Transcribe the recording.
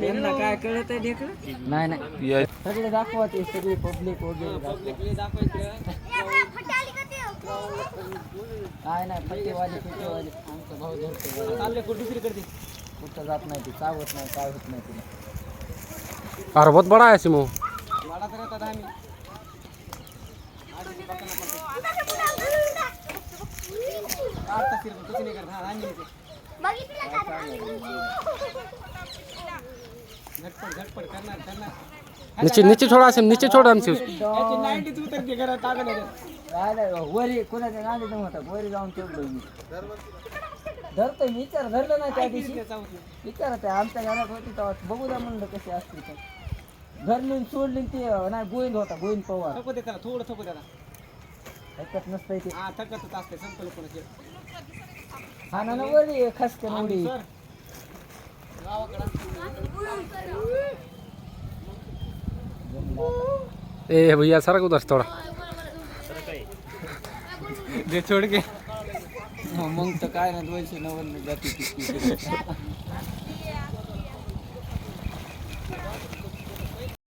त्यांना काय कळत आहे ढेकळं? नाही नाही सगळे दाखवायचे सगळे पब्लिक वगैरे काय नाही फटेवाले आमचा भाऊ धरतो चालले कुठे दुसरीकडे कुठं जात नाही ती चावत नाही काय होत नाही तिला अरे बहुत बड़ा है सिमो वाडा तर येतात आम्ही झटपट करणार नीचे नीचे छोड़ा सिम नीचे छोड़ा हमसे वरी कोणाच्या गाडी नव्हता वरी जाऊन ठेवलो मी धरतोय मी धरलं नाही त्या दिवशी विचारत आमच्या घरात होती तेव्हा बघू द्या म्हणलं कसे असतील तर धरली सोडली ते नाही गोविंद होता गोविंद पवार त्याला थोडं थोडं त्याला ऐकत नसतंय ते थकतच असते संपलं कोणाचे हा ना वरी खसते नवडी ए भैया सारा उधर थोड़ा जे छोड़ के मग तर काय ना 290 जाती